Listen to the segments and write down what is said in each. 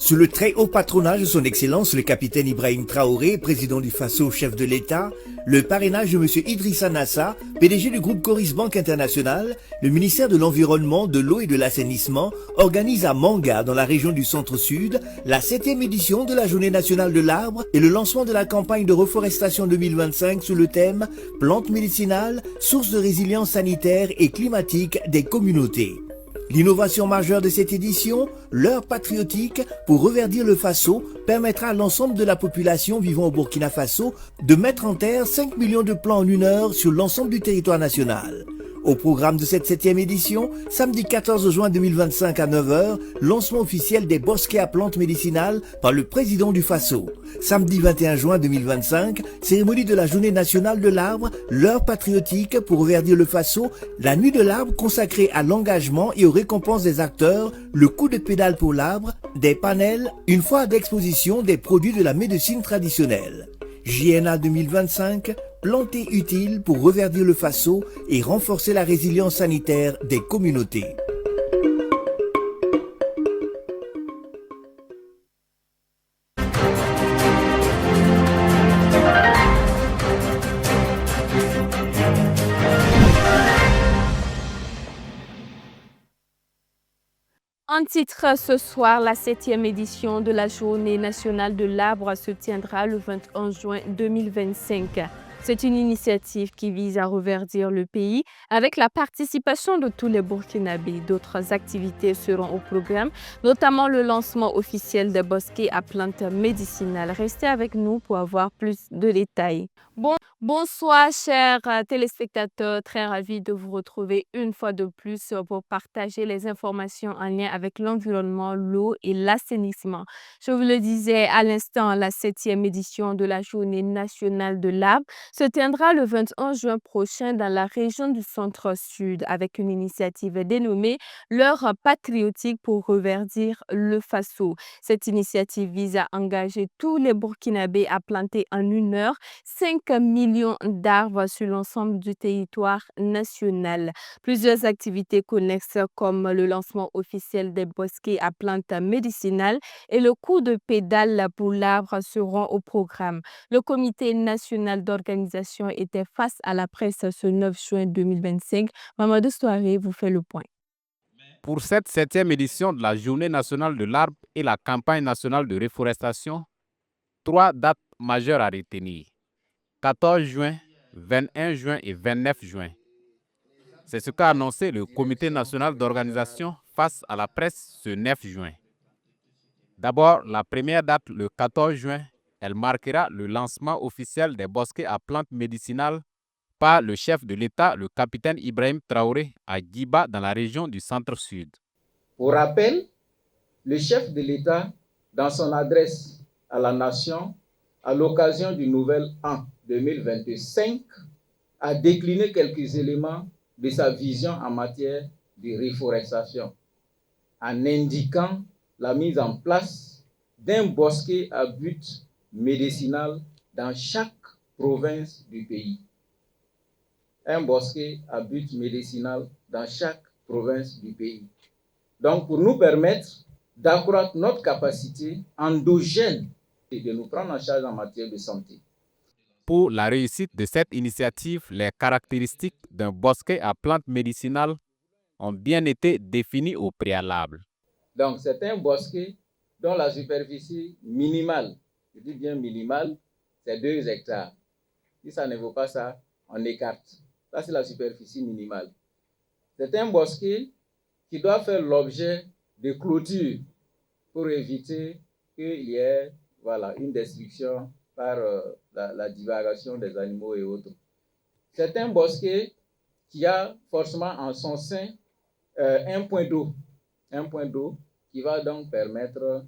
Sous le très haut patronage de son Excellence le capitaine Ibrahim Traoré, président du Faso, chef de l'État, le parrainage de M. Idrissa Nassa, PDG du groupe Coris Banque International, le ministère de l'Environnement, de l'Eau et de l'Assainissement organise à Manga, dans la région du Centre-Sud, la 7e édition de la Journée nationale de l'arbre et le lancement de la campagne de reforestation 2025 sous le thème « Plantes médicinales, source de résilience sanitaire et climatique des communautés ». L'innovation majeure de cette édition, l'heure patriotique pour reverdir le Faso, permettra à l'ensemble de la population vivant au Burkina Faso de mettre en terre 5 millions de plants en une heure sur l'ensemble du territoire national. Au programme de cette 7e édition, samedi 14 juin 2025 à 9 h, lancement officiel des bosquets à plantes médicinales par le président du Faso. Samedi 21 juin 2025, cérémonie de la Journée nationale de l'arbre, l'heure patriotique pour reverdir le Faso, la nuit de l'arbre consacrée à l'engagement et aux récompenses des acteurs, le coup de pédale pour l'arbre, des panels, une foire d'exposition des produits de la médecine traditionnelle. JNA 2025, planter utile pour reverdir le Faso et renforcer la résilience sanitaire des communautés. En titre ce soir, la 7e édition de la Journée nationale de l'arbre se tiendra le 21 juin 2025. C'est une initiative qui vise à reverdir le pays avec la participation de tous les Burkinabés. D'autres activités seront au programme, notamment le lancement officiel des bosquets à plantes médicinales. Restez avec nous pour avoir plus de détails. Bonsoir chers téléspectateurs, très ravi de vous retrouver une fois de plus pour partager les informations en lien avec l'environnement, l'eau et l'assainissement. Je vous le disais à l'instant, la 7e édition de la Journée nationale de l'arbre se tiendra le 21 juin prochain dans la région du Centre-Sud avec une initiative dénommée l'heure patriotique pour reverdir le Faso. Cette initiative vise à engager tous les Burkinabés à planter en une heure 5 millions d'arbres sur l'ensemble du territoire national. Plusieurs activités connexes comme le lancement officiel des bosquets à plantes médicinales et le coup de pédale pour l'arbre seront au programme. Le comité national d'organisation était face à la presse ce 9 juin 2025. Mamadou Souaré vous fait le point. Pour cette 7e édition de la Journée nationale de l'arbre et la campagne nationale de reforestation, 3 dates majeures à retenir. 14 juin, 21 juin et 29 juin. C'est ce qu'a annoncé le comité national d'organisation face à la presse ce 9 juin. D'abord, la première date, le 14 juin, elle marquera le lancement officiel des bosquets à plantes médicinales par le chef de l'État, le capitaine Ibrahim Traoré, à Djiba, dans la région du Centre-Sud. Pour rappel, le chef de l'État, dans son adresse à la nation, à l'occasion du nouvel an 2025, a décliné quelques éléments de sa vision en matière de reforestation, en indiquant la mise en place d'un bosquet à but médicinal dans chaque province du pays. Un bosquet à but médicinal dans chaque province du pays. Donc, pour nous permettre d'accroître notre capacité endogène et de nous prendre en charge en matière de santé. Pour la réussite de cette initiative, les caractéristiques d'un bosquet à plantes médicinales ont bien été définies au préalable. Donc, c'est un bosquet dont la superficie minimale, je dis bien minimale, c'est 2 hectares. Si ça ne vaut pas ça, on écarte. Ça, c'est la superficie minimale. C'est un bosquet qui doit faire l'objet de clôtures pour éviter qu'il y ait une destruction par la divagation des animaux et autres. C'est un bosquet qui a forcément en son sein un point d'eau qui va donc permettre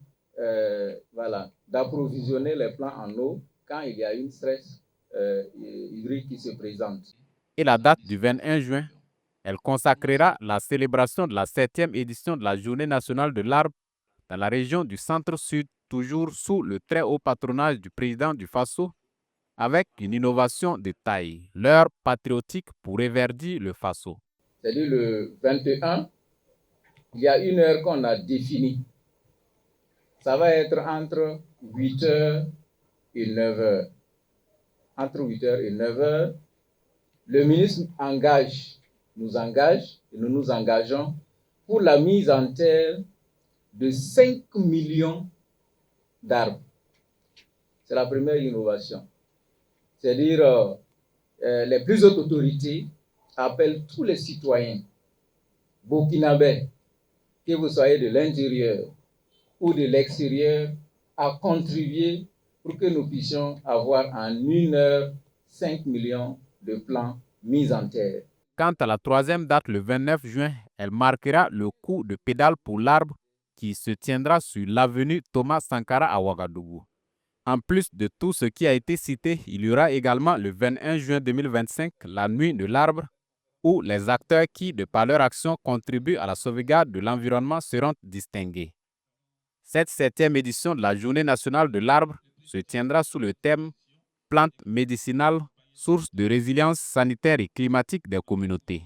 d'approvisionner les plants en eau quand il y a une stress hydrique qui se présente. Et la date du 21 juin, elle consacrera la célébration de la 7e édition de la Journée nationale de l'arbre dans la région du Centre-Sud, toujours sous le très haut patronage du président du Faso, avec une innovation de taille, l'heure patriotique pour reverdir le Faso. C'est-à-dire le 21, il y a une heure qu'on a définie. ça va être entre 8 heures et 9 heures. Entre 8 heures et 9 heures, le ministre nous engage et nous nous engageons pour la mise en terre de 5 millions d'arbres. C'est la première innovation. C'est-à-dire, les plus hautes autorités appellent tous les citoyens burkinabés, que vous soyez de l'intérieur ou de l'extérieur, à contribuer pour que nous puissions avoir en 1 heure 5 millions de plants mis en terre. Quant à la troisième date, le 29 juin, elle marquera le coup de pédale pour l'arbre qui se tiendra sur l'avenue Thomas Sankara à Ouagadougou. En plus de tout ce qui a été cité, il y aura également le 21 juin 2025, la nuit de l'arbre, où les acteurs qui, de par leur action, contribuent à la sauvegarde de l'environnement seront distingués. Cette 7e édition de la Journée nationale de l'arbre se tiendra sous le thème « Plantes médicinales, source de résilience sanitaire et climatique des communautés ».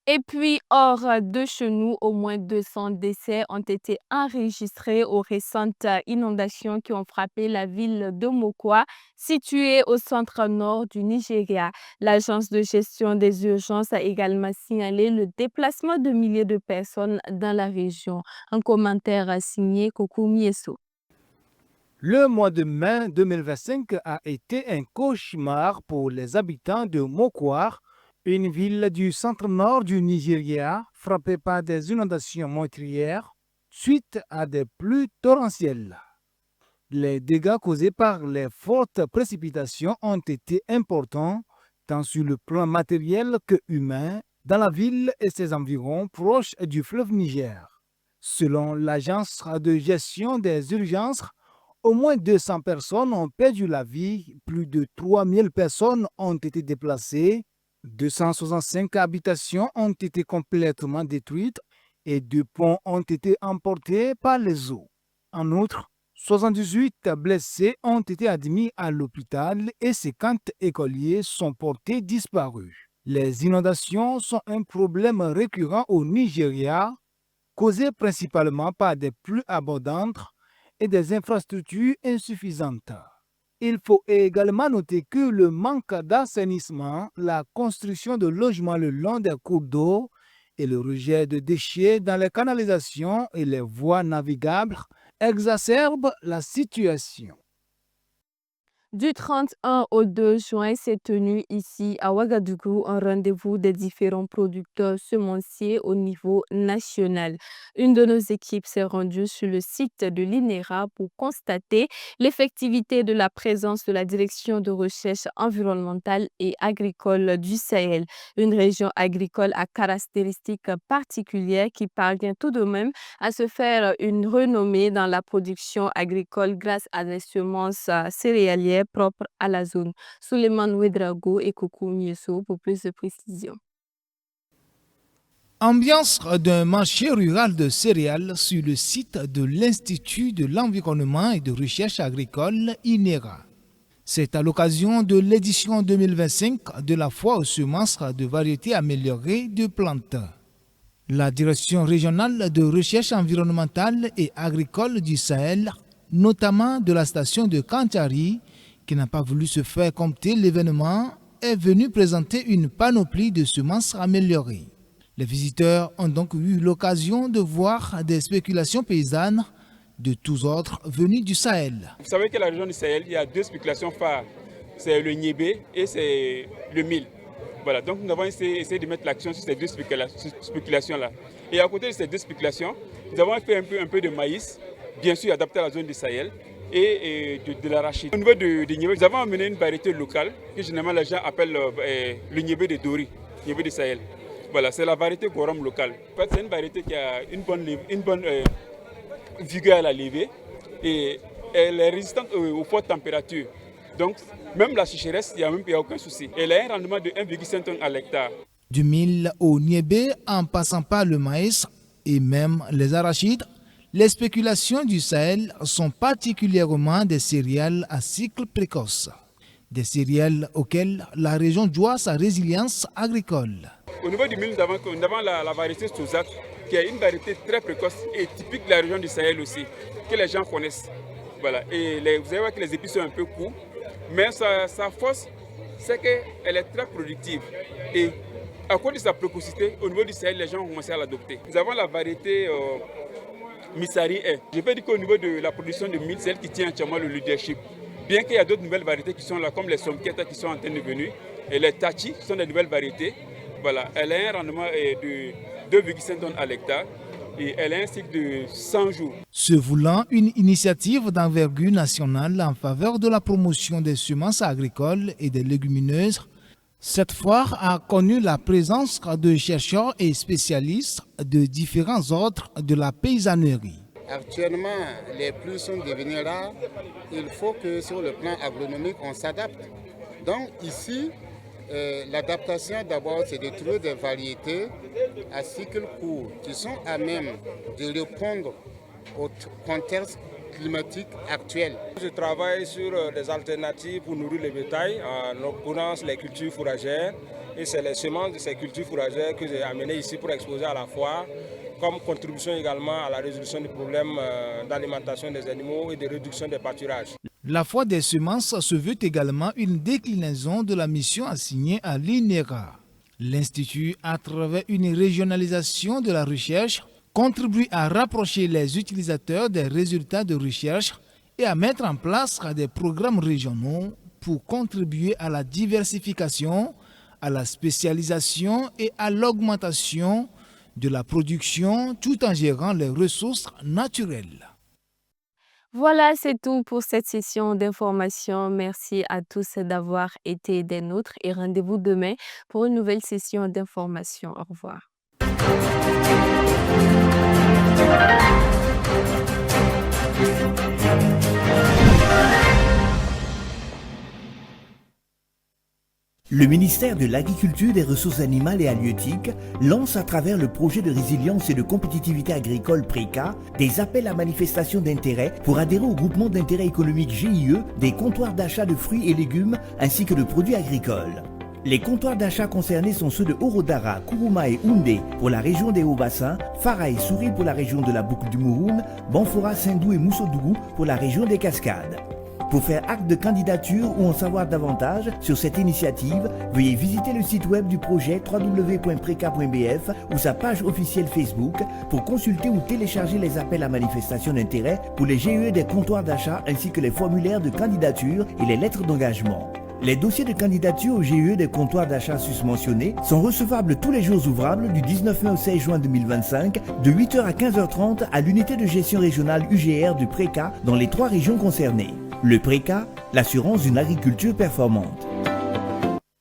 Et puis, hors de chez nous, au moins 200 décès ont été enregistrés aux récentes inondations qui ont frappé la ville de Mokwa, située au centre-nord du Nigeria. L'agence de gestion des urgences a également signalé le déplacement de milliers de personnes dans la région. Un commentaire signé Kokou Mieso. Le mois de mai 2025 a été un cauchemar pour les habitants de Mokwa, une ville du centre-nord du Nigeria frappée par des inondations meurtrières suite à des pluies torrentielles. Les dégâts causés par les fortes précipitations ont été importants, tant sur le plan matériel que humain, dans la ville et ses environs proches du fleuve Niger. Selon l'agence de gestion des urgences, au moins 200 personnes ont perdu la vie, plus de 3000 personnes ont été déplacées, 265 habitations ont été complètement détruites et 2 ponts ont été emportés par les eaux. En outre, 78 blessés ont été admis à l'hôpital et 50 écoliers sont portés disparus. Les inondations sont un problème récurrent au Nigeria, causé principalement par des pluies abondantes et des infrastructures insuffisantes. Il faut également noter que le manque d'assainissement, la construction de logements le long des cours d'eau et le rejet de déchets dans les canalisations et les voies navigables exacerbent la situation. Du 31 au 2 juin, s'est tenu ici à Ouagadougou un rendez-vous des différents producteurs semenciers au niveau national. Une de nos équipes s'est rendue sur le site de l'INERA pour constater l'effectivité de la présence de la Direction de recherche environnementale et agricole du Sahel, une région agricole à caractéristiques particulières qui parvient tout de même à se faire une renommée dans la production agricole grâce à des semences céréalières propres à la zone. Souleymane Ouedraogo et Kokou Mieso pour plus de précisions. Ambiance d'un marché rural de céréales sur le site de l'Institut de l'environnement et de recherche agricole INERA. C'est à l'occasion de l'édition 2025 de la foire aux semences de variétés améliorées de plantes. La Direction régionale de recherche environnementale et agricole du Sahel, notamment de la station de Kantari, qui n'a pas voulu se faire compter l'événement, est venue présenter une panoplie de semences améliorées. Les visiteurs ont donc eu l'occasion de voir des spéculations paysannes de tous ordres venues du Sahel. Vous savez que la région du Sahel, il y a 2 spéculations phares. C'est le niébé et c'est le mil. Voilà, donc nous avons essayé de mettre l'action sur ces 2 spéculations-là. Et à côté de ces 2 spéculations, nous avons fait un peu de maïs, bien sûr adapté à la zone du Sahel, et de l'arachide. Au niveau de niébé, nous avons amené une variété locale que généralement les gens appellent le niébé de Dori, niébé du Sahel. Voilà, c'est la variété Gorom locale. En fait, c'est une variété qui a une bonne vigueur à la levée et elle est résistante aux fortes températures. Donc, même la sécheresse, il n'y a aucun souci. Elle a un rendement de 1,5 tonnes à l'hectare. Du mil au niébé, en passant par le maïs et même les arachides, les spéculations du Sahel sont particulièrement des céréales à cycle précoce. Des céréales auxquelles la région doit sa résilience agricole. Au niveau du mil, nous avons la variété Souzak qui est une variété très précoce et typique de la région du Sahel aussi, que les gens connaissent. Voilà. Et vous allez voir que les épis sont un peu courts, mais sa force, c'est qu'elle est très productive. Et à cause de sa précocité, au niveau du Sahel, les gens ont commencé à l'adopter. Nous avons la variété Misari E. Je peux dire qu'au niveau de la production de mil, c'est elle qui tient entièrement le leadership. Bien qu'il y a d'autres nouvelles variétés qui sont là, comme les Somketa qui sont en train de venir, et les Tachi, qui sont des nouvelles variétés. Voilà, elle a un rendement de 2,5 tonnes à l'hectare et elle a un cycle de 100 jours. Se voulant une initiative d'envergure nationale en faveur de la promotion des semences agricoles et des légumineuses, cette foire a connu la présence de chercheurs et spécialistes de différents ordres de la paysannerie. Actuellement, les pluies sont devenues rares. Il faut que sur le plan agronomique, on s'adapte. Donc ici, l'adaptation d'abord, c'est de trouver des variétés à cycle court qui sont à même de répondre au contexte climatique actuel. Je travaille sur des alternatives pour nourrir le bétail en l'occurrence les cultures fourragères. Et c'est les semences de ces cultures fourragères que j'ai amenées ici pour exposer à la foire, comme contribution également à la résolution du problème d'alimentation des animaux et de réduction des pâturages. La foire des semences se veut également une déclinaison de la mission assignée à l'INERA. L'Institut, à travers une régionalisation de la recherche, contribue à rapprocher les utilisateurs des résultats de recherche et à mettre en place des programmes régionaux pour contribuer à la diversification, à la spécialisation et à l'augmentation de la production tout en gérant les ressources naturelles. Voilà, c'est tout pour cette session d'information. Merci à tous d'avoir été des nôtres et rendez-vous demain pour une nouvelle session d'information. Au revoir. Le ministère de l'Agriculture, des Ressources animales et halieutiques lance à travers le projet de résilience et de compétitivité agricole PRECA des appels à manifestation d'intérêt pour adhérer au groupement d'intérêt économique GIE des comptoirs d'achat de fruits et légumes ainsi que de produits agricoles. Les comptoirs d'achat concernés sont ceux de Orodara, Kourouma et Houndé pour la région des Hauts-Bassins, Fara et Souri pour la région de la Boucle du Mouroun, Banfora, Sindou et Moussodougou pour la région des Cascades. Pour faire acte de candidature ou en savoir davantage sur cette initiative, veuillez visiter le site web du projet www.preca.bf ou sa page officielle Facebook pour consulter ou télécharger les appels à manifestation d'intérêt pour les GIE des comptoirs d'achat ainsi que les formulaires de candidature et les lettres d'engagement. Les dossiers de candidature au GIE des comptoirs d'achat susmentionnés sont recevables tous les jours ouvrables du 19 mai au 16 juin 2025 de 8h à 15h30 à l'unité de gestion régionale UGR du PRECA dans les 3 régions concernées. Le PRECA, l'assurance d'une agriculture performante.